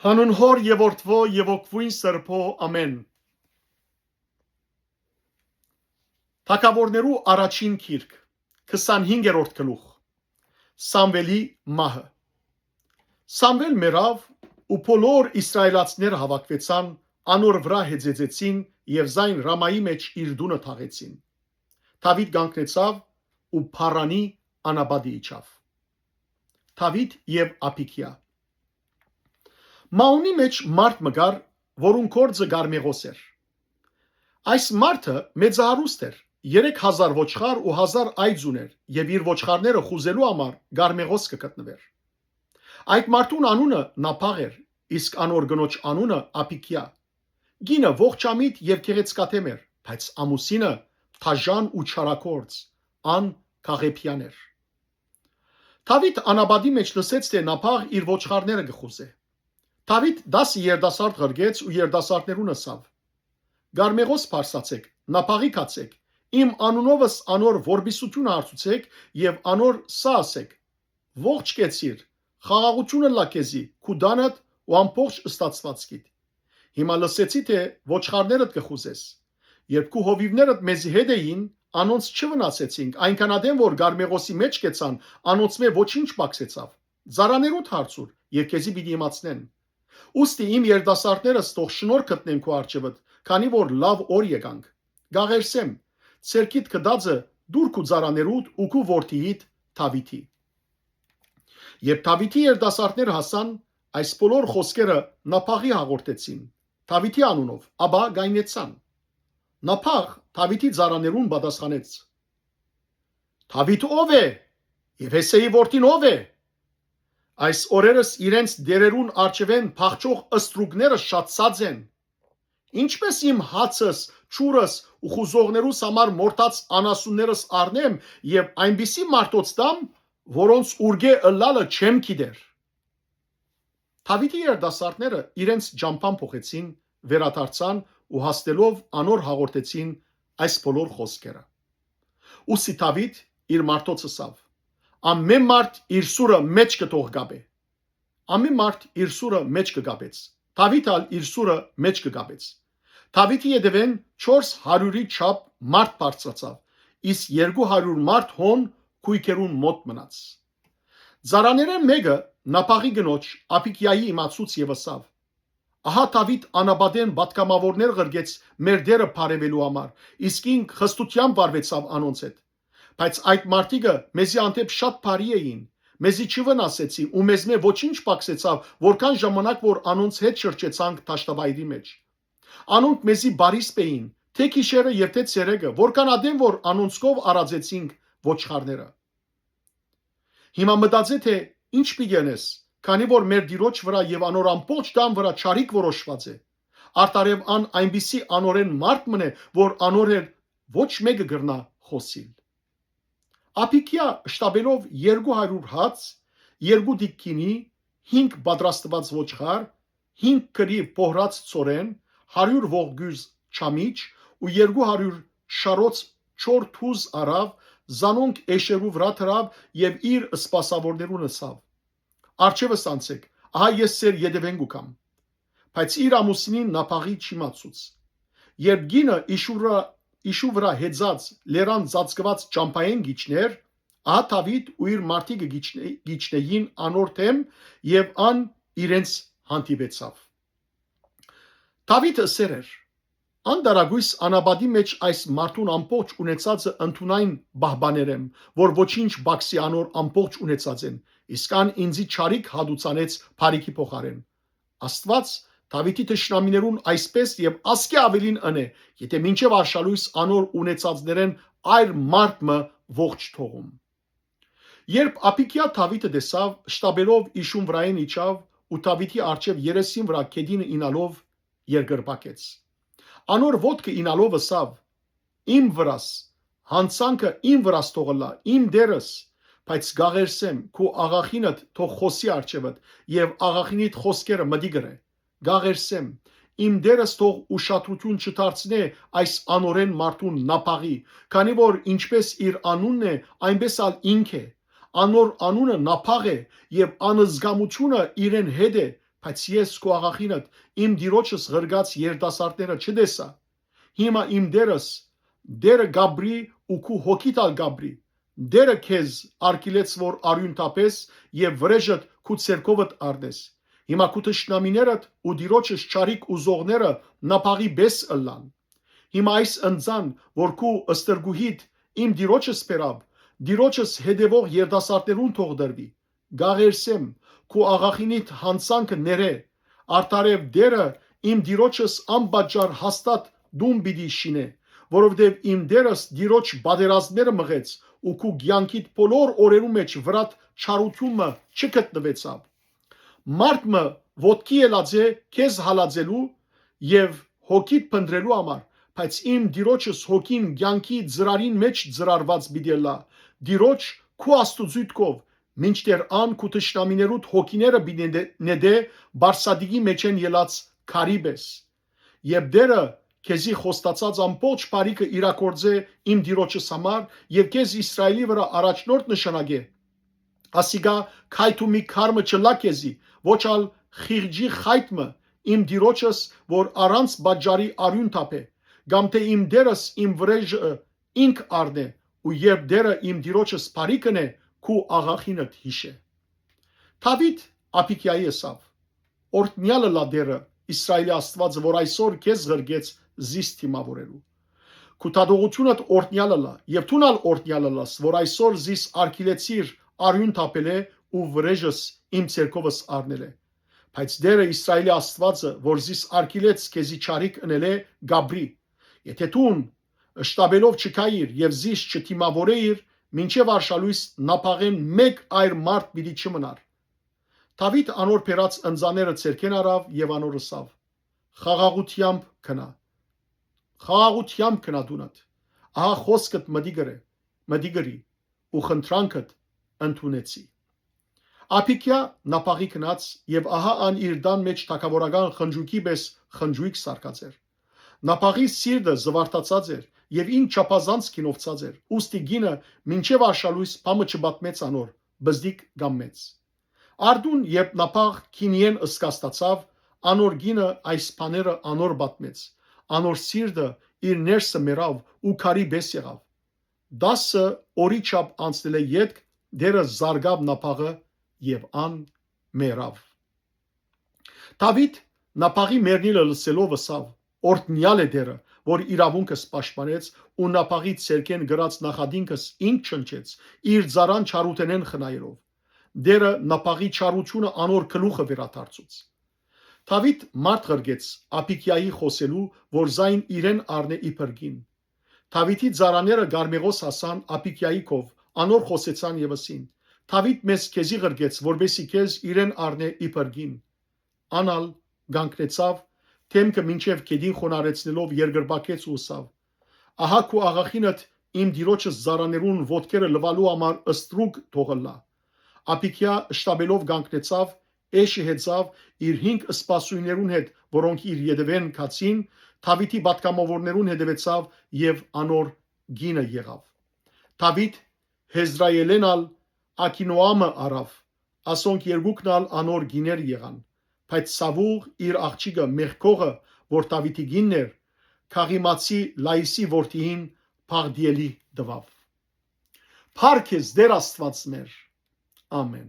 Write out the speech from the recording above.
Հանուն հոր եւ որդվո եւ օգվույն սրբո ամեն։ Թագավորներու առաջին գիրք 25-րդ գլուխ Սամվելի մահը։ Սամվել մեռավ ու բոլոր իսրայելացիները հավաքվեցան, անոր վրա հեծեցին եւ զայն Ռամայի մեջ իր դունը թաղեցին։ Դավիթ կանգնեցավ ու Փարանի անաբադի իջավ։ Դավիթ եւ Ափիկիա։ Մաունի մեջ մարդ մգար, որուն կորձը Գարմեղոս էր։ Այս մարդը մեծահարուստ էր, 3000 ոչխար ու 1000 այծ ուներ, եւ իր ոչխարները խուզելու համար Գարմեղոս կգտնվեր։ Այդ մարդուն անունը Նափաղ էր, իսկ անոր գնոջ անունը Ափիկիա։ Գինը ողջամիտ եւ գեղեցկատեմ էր, բայց ամուսինը թաժան ու չարակորձ, ան Քաղեփյան էր։ Դավիթ անաբադի մեջ լսեց, թե Նափաղ իր ոչխարները կխուզե։ Դավիթ 10 երդասարդ ղրգեց ու երդասարտներուն ասավ. Գարմեղոս փարսացեք, Նափաղի կացեք, իմ անունովս անոր որբիսությունը հարցուցեք եւ անոր սա ասեք. ողջ կեցիր, խաղաղությունը լակեզի, քուդանդ ու ամբողջ ստացվածքիդ։ Հիմա լսեցի, թե ոչխարներդ կխուզես։ Երբ քու հովիվներդ մեզի հետ էին, անոնց չվնասեցինք, այնքան ադեմ որ Գարմեղոսի մեջ կեցան, անոնց մե ոչինչ բացեցավ։ Զարաներուդ հարցուր եւ քեզի պիտի իմացնեն։ Ուստի իմ երդասարտները ստող շնոր գտնեն քո արջևդ, քանի որ լավ օր եկանք։ Գաղերսեմ, ցերքիդ կդածը դուր քու զարաներուդ ու քու որդիիդ Դավիթի։ Երբ Դավիթի երդասարտները հասան, այս բոլոր խոսքերը Նափաղի հաղորդեցին, Դավիթի անունով, ապա գայնեցան։ Նափաղ Դավիթի զարաներուն պատասխանեց. Դավիթ ով է, եւ Հեսեի որդին ով է։ Այս օրերս իրենց դերերուն արջևեն փախչող ըստրուկները շատացած են։ Ինչպես իմ հացս, ճուրս ու խուզողներուս համար մորթած անասուններս առնեմ եւ այնպիսի մարդոց տամ, որոնց ուրգե ըլլալը չեմ գիտեր։ Դավիթի երդասարտները իրենց ջամփան փոխեցին, վերադարձան ու հաստելով անոր հաղորդեցին այս բոլոր խոսքերը։ Ուսի Դավիթ իր մարդոց ասավ. Ամեն մարդ իր սուրը մեջ կթող գաբե։ Ամեն մարդ իր սուրը մեջ կգաբեց։ Դավիթ ալ իր սուրը մեջ կգաբեց։ Դավիթի ետևեն 400-ի չափ մարդ բարձրացավ, իսկ 200 մարդ հոն քույքերուն մոտ մնաց։ Զարաներեն մեկը Նափաղի գնոջ Ափիկիայի իմացուց եւ ասավ. Ահա Դավիթ անաբադեն պատգամավորներ ղրգեց մեր դերը բարևելու համար, իսկ ինք խստությամբ վարվեցավ անոնց հետ։ Բայց այդ մարդիկը մեզի անտեպ շատ բարի էին, մեզի չվնասեցին ու մեզ մե ոչինչ բացեցավ, որքան ժամանակ որ անոնց հետ շրջեցանք դաշտավայրի մեջ։ Անոնք մեզի բարիսպ էին, թե գիշերը եւ թե ցերեկը, որքան ադեմ որ անոնցկով արածեցինք ոչխարները։ Հիմա մտածե թե ինչ պիտենես, քանի որ մեր դիրոջ վրա եւ անոր ամբողջ տան վրա ճարիք որոշված է։ Արտարև ան այնպիսի անորեն մարդ մնե, որ անոր հետ ոչ մեկը գրնա խոսիլ։ Ափիկիա շտաբելով 200 հաց, 2 դիկքինի, 5 պատրաստված ոչխար, 5 կրիվ փոհրած ծորեն, 100 ողգյուզ չամիչ ու 200 շարոց չոր թուզ արավ, զանոնք էշերու վրա թրավ եւ իր սպասավորներուն ասավ. Արջևս անցեք, ահա ես ծեր ետևեն գուքամ։ Բայց իր ամուսինին Նափաղի չիմացուց։ Երբ գինը իշու վրա հեծած լերան ծածկված ճամփային գիչներ, ահա Դավիթ ու իր մարդիկը գիչնեին անոր թեմ եւ ան իրենց հանդիպեցավ։ Դավիթը սեր էր։ Ան դարագույս անաբադի մեջ այս մարդուն ամբողջ ունեցածը ընդունայն բահբաներեմ, որ ոչինչ բաքսի անոր ամբողջ ունեցած են, իսկ ան ինձի չարիք հադուցանեց բարիքի փոխարեն։ Աստված Դավիթի թշնամիներուն այսպես եւ ասկե ավելին ընե, եթե մինչեւ արշալույս անոր ունեցածներեն այր մարդը ողջ թողում։ Երբ Ափիկիա Դավիթը տեսավ, շտաբելով իշուն վրային իջավ ու Դավիթի արջև երեսին վրա քեդինը ինալով երկրպակեց։ Անոր ոտքը ինալով ասավ. Իմ վրաս, հանցանքը իմ վրաս թողլա, իմ դերս, բայց գաղերսեմ քո աղախինդ թող խոսի արջևդ եւ աղախինիդ խոսքերը մդի գրե։ Գաղերսեմ, իմ դերս թող ուշադրություն չդարձնե այս անորեն մարդուն Նափաղի, քանի որ ինչպես իր անունն է, այնպես ալ ինք է։ Անոր անունը Նափաղ է եւ անզգամությունը իրեն հետ է, բայց ես քո աղախինդ իմ դիրոջս ղրգած երդասարտները չտեսա։ Հիմա իմ դերը Գաբրի ու քու հոգիտալ Գաբրի, դերը քեզ արկիլեց, որ արյուն տապես եւ վրեժդ քու ցերկովդ արդես։ Հիմա քու թշնամիներդ ու դիրոջս չարիք ուզողները նապաղի բես ըլլան։ Հիմա այս ընձան, որ քու ըստրգուհիդ իմ դիրոջս բերավ, դիրոջս հետևող երդասարտներուն թող դրվի։ Գաղերսեմ քու աղախինիդ հանցանքը ներե, արդարև դերը իմ դիրոջս անբաճար հաստատ դում պիտի շինե, որովհետև իմ դերս դիրոջ բادرազմները մղեց ու քու կյանքիդ բոլոր օրերու մեջ վրատ չարությունը չգտնվեցավ։ Մարդը ոտքի ելած է քեզ հալածելու եւ հոգիդ փնտրելու համար, բայց իմ դիրոջս հոգին կյանքի ծրարին մեջ ծրարված բիդելա, դիրոջ քու աստուծույթքով, մինչդեռ ան քու թշնամիներուդ հոգիները բինեդե բարսադիգի մեջ են ելած քարիբես, եւ դերը քեզի խոստացած ամբողջ բարիքը իրակորձե իմ դիրոջս համար եւ քեզ Իսրայելի վրա առաջնորդ նշանակե։ Ասիգա քայթումի քարմը չլա քեզի, ոչ ալ խիղճի խայտմը իմ դիրոջս, որ առանց բաժարի արյուն տապե, կամ թե իմ դերս իմ վրեժը ինք արնե, ու երբ դերը իմ դիրոջս բարիքն է, քու աղախինդ հիշե։ Դավիթ Աբիգիայի ասավ. օրտնյալը լա դերը Իսրայելի Աստվածը, որ այսօր քեզ ղրգեց զիս թիմավորելու։ Քու տադողությունդ օրտնյալը լա, եւ թունալ օրտնյալը լաս, որ այսօր զիս արկիլեցիր արյուն տապել է ու վրեժս իմ ցերկովս արնել է։ Բայց դերը Իսրայելի Աստվածը, որ զիս արկիլեց քեզի չարիք ընել է Գաբրի։ Եթե թուն շտաբելով չկայիր եւ զիս չթիմավորեիր, մինչեւ արշալույս նապաղեն մեկ այր մարդ պիտի չմնար։ Դավիթ անոր փերած ընձաները ցերքեն արավ եւ անոր ըսավ. խաղաղությամբ քնա։ Խաղաղությամբ քնա դունդ։ Ահա խոսքդ մդիգրի ու խնդրանքդ ընդունեցի։ Աբիգիա նապաղի քնած եւ ահա ան իր դան մեջ թակավորական խնջույքի պես խնջույք սարկած էր։ Նապաղի սիրտը զվարթացած էր եւ ինչ չափազանց կինովցած էր։ Ուստի գինը մինչեւ արշալույս բամը չբատմեց անոր, բզդիկ գամմեց։ Արդուն երբ նապաղ քինիեն ըսկաստացավ, անոր գինը այս բաները անոր բատմեց։ Անոր սիրտը իր ներսը մեռավ ու քարի բես եղավ։ 10 օրի չափ անցնել է յետք, դերը զարգավ նապաղը եւ ան մեռավ։ Դավիթ նապաղի մեռնիլը լսելով ասավ. օրտնյալ է դերը, որ իրավունքս պաշտպանեց ու նապաղի ցերկեն գրած նախադինքս ինք չնչեց, իր ծարան չարութենեն խնայելով։ Դերը նապաղի չարությունը անոր գլուխը վերադարձուց։ Դավիթ մարդ ղրգեց Աբիգիայի խոսելու, որ զայն իրեն առնե իբրգին։ Դավիթի ծարաները Գարմեղոս հասան Աբիգիայի կով, անոր խոսեցան եւսին. Դավիթ մեզ քեզի ղրգեց, որբեսի քեզ իրեն առնե իբրգին։ Անալ գանկնեցավ, թեմքը մինչև կեդին խոնարեցնելով երկրբակեց ու ասավ. ահա քու աղախինդ իմ դիրոջս ծարաներուն ոտքերը լվալու համար ըստրուկ թողլա։ Աբիգիա շտաբելով գանկնեցավ, էշը հեծավ իր 5 սպասույներուն հետ, որոնք իր ետևեն կացին, Դավիթի պատգամավորներուն հետևեցավ եւ անոր գինը եղավ։ Դավիթ Հեզրայելենալ Ակինոամը արավ, ասոնք երկուքնալ անոր գիներ եղան, բայց Սավուղ իր աղջիկը Մեղքողը, որ Դավիթի գինն էր, Քաղիմացի Լայիսի որդին Փաղդիելի դվավ։ Փառք ես Տեր Աստված մեր։ Ամեն։